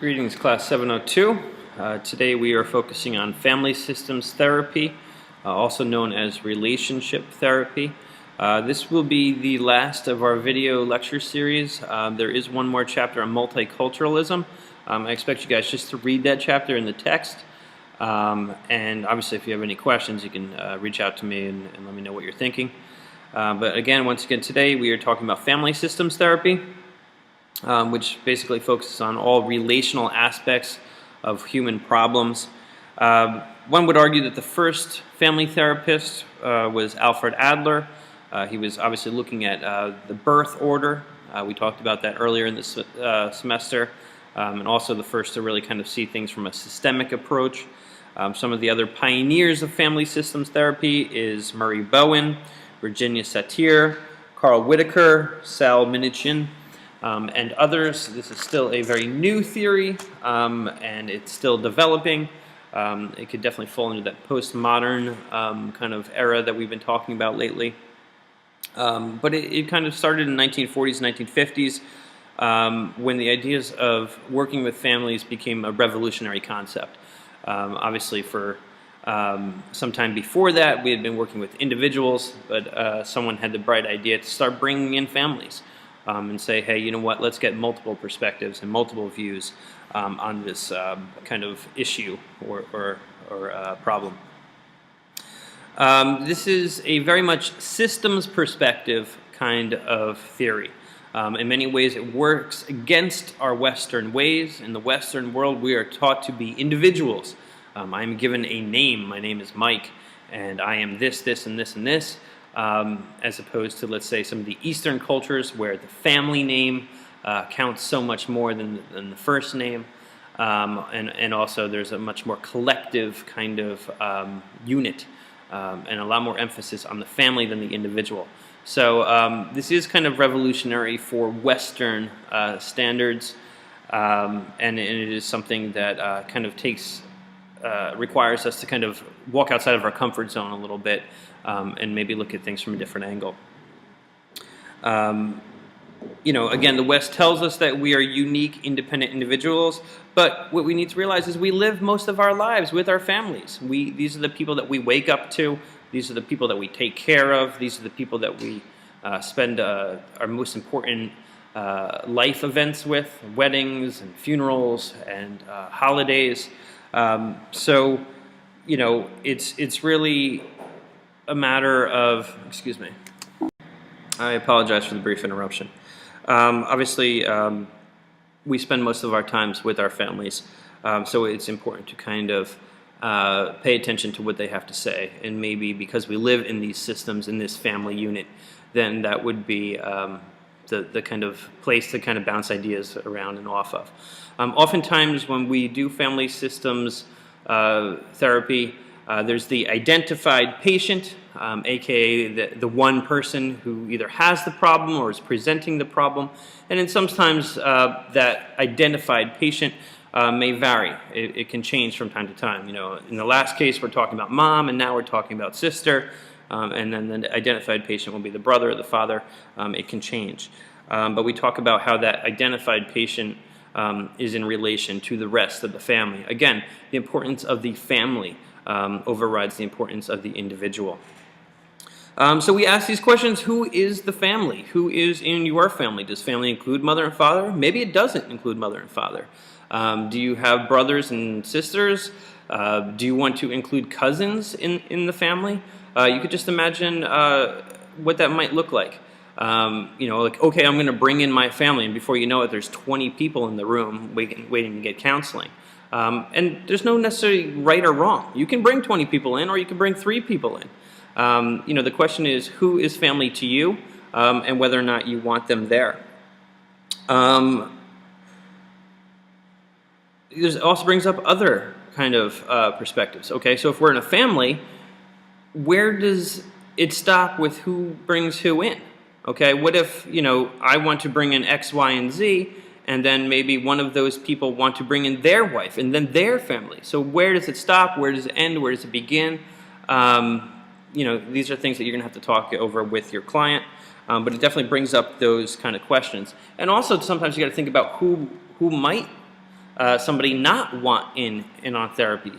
Greetings, class 702. Today we are focusing on family systems therapy, also known as relationship therapy. This will be the last of our video lecture series. There is one more chapter on multiculturalism. I expect you guys just to read that chapter in the text. And obviously if you have any questions, you can reach out to me and let me know what you're thinking. But again, once again, today we are talking about family systems therapy. Which basically focuses on all relational aspects of human problems. One would argue that the first family therapist was Alfred Adler. He was obviously looking at the birth order. We talked about that earlier in this semester. And also the first to really kind of see things from a systemic approach. Some of the other pioneers of family systems therapy is Murray Bowen, Virginia Satir, Carl Whitaker, Sal Minichin, and others. This is still a very new theory, and it's still developing. It could definitely fall into that postmodern kind of era that we've been talking about lately. But it kind of started in the 1940s, 1950s, when the ideas of working with families became a revolutionary concept. Obviously, for some time before that, we had been working with individuals, but someone had the bright idea to start bringing in families. And say, hey, you know what, let's get multiple perspectives and multiple views on this kind of issue or problem. This is a very much systems perspective kind of theory. In many ways, it works against our Western ways. In the Western world, we are taught to be individuals. I'm given a name. My name is Mike, and I am this, this, and this, and this. As opposed to, let's say, some of the Eastern cultures where the family name counts so much more than the first name, and also there's a much more collective kind of unit and a lot more emphasis on the family than the individual. So this is kind of revolutionary for Western standards, and it is something that kind of requires us to kind of walk outside of our comfort zone a little bit. And maybe look at things from a different angle. Again, the West tells us that we are unique, independent individuals, but what we need to realize is we live most of our lives with our families. These are the people that we wake up to. These are the people that we take care of. These are the people that we spend our most important life events with, weddings and funerals and holidays. So, it's really a matter of, excuse me, I apologize for the brief interruption. Obviously, we spend most of our times with our families, so it's important to kind of pay attention to what they have to say, and maybe because we live in these systems, in this family unit, then that would be the kind of place to kind of bounce ideas around and off of. Oftentimes when we do family systems therapy, there's the identified patient, aka the one person who either has the problem or is presenting the problem, and then sometimes that identified patient may vary. It can change from time to time. In the last case we're talking about mom, and now we're talking about sister, and then the identified patient will be the brother or the father. It can change. But we talk about how that identified patient is in relation to the rest of the family. Again, the importance of the family overrides the importance of the individual. So we ask these questions: who is the family? Who is in your family? Does family include mother and father? Maybe it doesn't include mother and father. Do you have brothers and sisters? Do you want to include cousins in the family? You could just imagine what that might look like. Like, okay, I'm going to bring in my family, and before you know it, there's 20 people in the room waiting to get counseling. And there's no necessarily right or wrong. You can bring 20 people in, or you can bring 3 people in. The question is, who is family to you, and whether or not you want them there. This also brings up other kind of perspectives. Okay, so if we're in a family, where does it stop with who brings who in? Okay, what if, I want to bring in X, Y, and Z, and then maybe one of those people want to bring in their wife and then their family. So where does it stop? Where does it end? Where does it begin? These are things that you're going to have to talk over with your client, but it definitely brings up those kind of questions. And also sometimes you got to think about who might somebody not want in on therapy.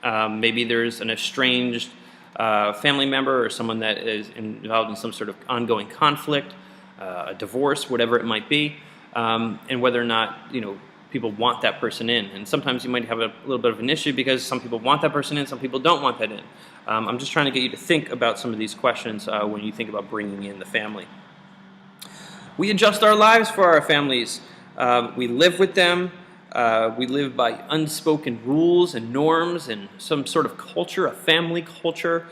Maybe there's an estranged family member or someone that is involved in some sort of ongoing conflict, a divorce, whatever it might be, and whether or not people want that person in. And sometimes you might have a little bit of an issue because some people want that person in, some people don't want that in. I'm just trying to get you to think about some of these questions when you think about bringing in the family. We adjust our lives for our families. We live with them. We live by unspoken rules and norms and some sort of culture, a family culture,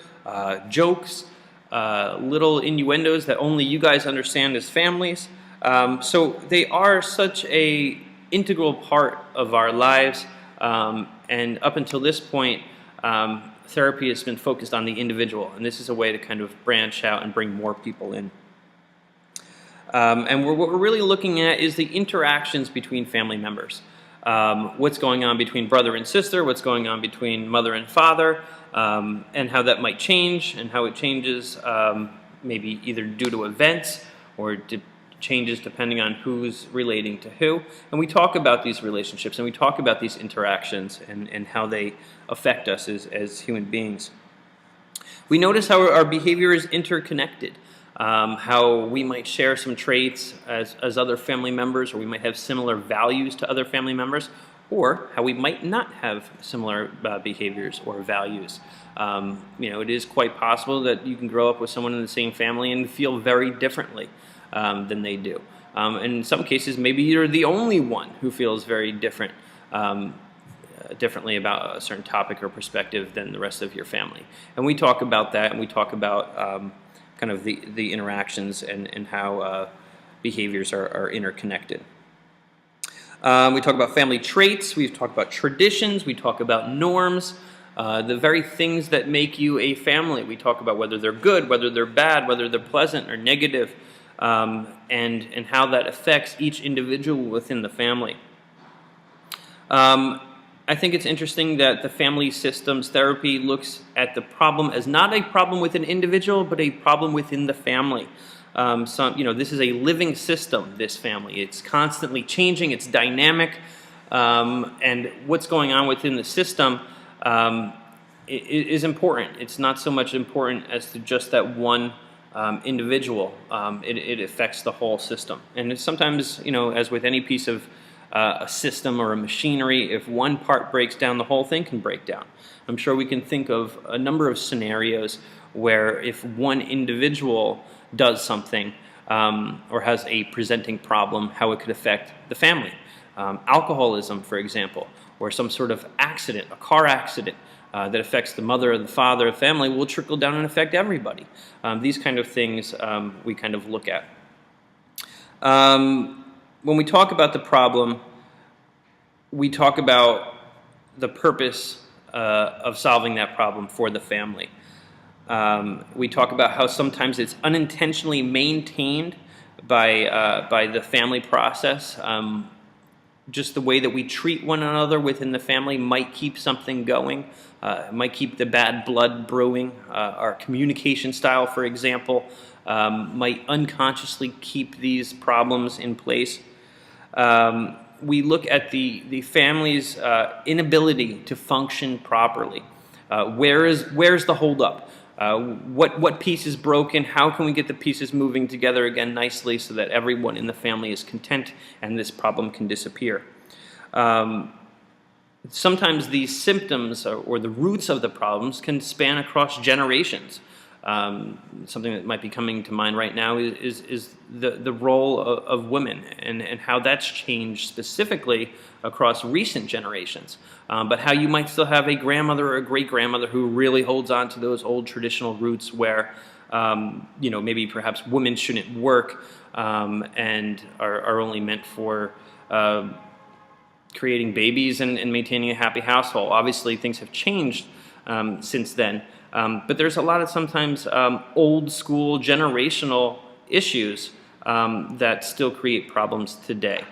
jokes, little innuendos that only you guys understand as families. So they are such a integral part of our lives, and up until this point, therapy has been focused on the individual, and this is a way to kind of branch out and bring more people in. And what we're really looking at is the interactions between family members. What's going on between brother and sister, what's going on between mother and father, and how that might change, and how it changes maybe either due to events or changes depending on who's relating to who. And we talk about these relationships and we talk about these interactions and how they affect us as human beings. We notice how our behavior is interconnected. How we might share some traits as other family members, or we might have similar values to other family members, or how we might not have similar behaviors or values. It is quite possible that you can grow up with someone in the same family and feel very differently than they do. In some cases, maybe you're the only one who feels very differently about a certain topic or perspective than the rest of your family. And we talk about that, and we talk about kind of the interactions and how behaviors are interconnected. We talk about family traits, we talk about traditions, we talk about norms, the very things that make you a family. We talk about whether they're good, whether they're bad, whether they're pleasant or negative, and how that affects each individual within the family. I think it's interesting that the family systems therapy looks at the problem as not a problem with an individual, but a problem within the family. This is a living system, this family. It's constantly changing, it's dynamic, and what's going on within the system is important. It's not so much important as to just that one individual. It affects the whole system. And it's sometimes, as with any piece of a system or a machinery, if one part breaks down, the whole thing can break down. I'm sure we can think of a number of scenarios where if one individual does something or has a presenting problem, how it could affect the family. Alcoholism, for example, or some sort of accident, a car accident that affects the mother or the father of the family will trickle down and affect everybody. These kind of things we kind of look at. When we talk about the problem, we talk about the purpose of solving that problem for the family. We talk about how sometimes it's unintentionally maintained by the family process. Just the way that we treat one another within the family might keep something going, might keep the bad blood brewing. Our communication style, for example, might unconsciously keep these problems in place. We look at the family's inability to function properly. Where's the holdup? What piece is broken? How can we get the pieces moving together again nicely so that everyone in the family is content and this problem can disappear? Sometimes these symptoms or the roots of the problems can span across generations. Something that might be coming to mind right now is the role of women and how that's changed specifically across recent generations. But how you might still have a grandmother or a great-grandmother who really holds on to those old traditional roots where maybe perhaps women shouldn't work and are only meant for creating babies and maintaining a happy household. Obviously, things have changed since then. But there's a lot of sometimes old school generational issues that still create problems today.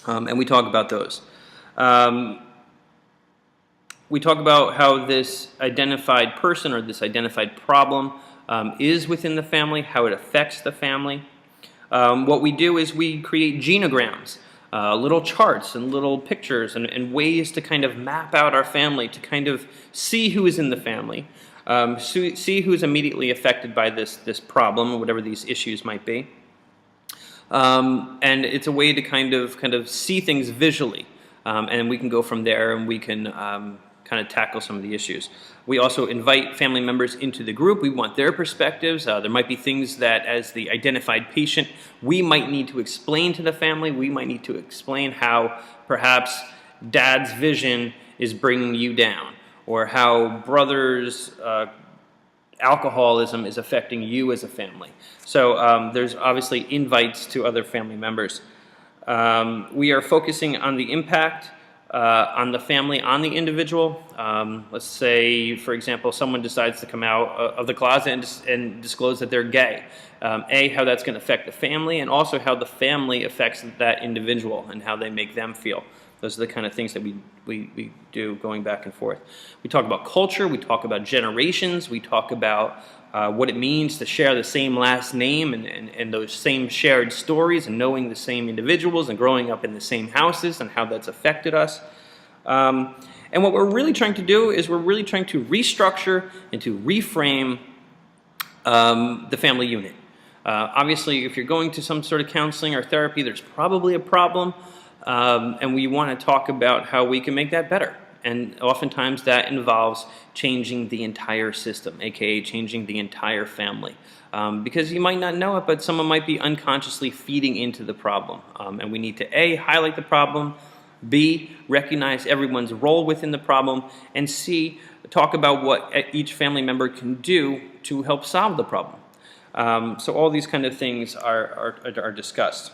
And we talk about those. We talk about how this identified person or this identified problem is within the family, how it affects the family. What we do is we create genograms. little charts and little pictures and ways to kind of map out our family, to kind of see who is in the family, see who's immediately affected by this problem, whatever these issues might be. And it's a way to kind of see things visually, and we can go from there, and we can kind of tackle some of the issues. We also invite family members into the group. We want their perspectives. There might be things that, as the identified patient, we might need to explain to the family. We might need to explain how perhaps dad's vision is bringing you down, or how brother's alcoholism is affecting you as a family. So there's obviously invites to other family members. We are focusing on the impact on the family, on the individual. Let's say, for example, someone decides to come out of the closet and disclose that they're gay. How that's going to affect the family, and also how the family affects that individual and how they make them feel. Those are the kind of things that we do going back and forth. We talk about culture, we talk about generations, we talk about what it means to share the same last name and those same shared stories, and knowing the same individuals and growing up in the same houses and how that's affected us. And what we're really trying to do is we're really trying to restructure and to reframe the family unit. Obviously, if you're going to some sort of counseling or therapy, there's probably a problem. And we want to talk about how we can make that better. And oftentimes that involves changing the entire system, aka changing the entire family. Because you might not know it, but someone might be unconsciously feeding into the problem. And we need to A, highlight the problem, B, recognize everyone's role within the problem, and C, talk about what each family member can do to help solve the problem. So all these kind of things are discussed.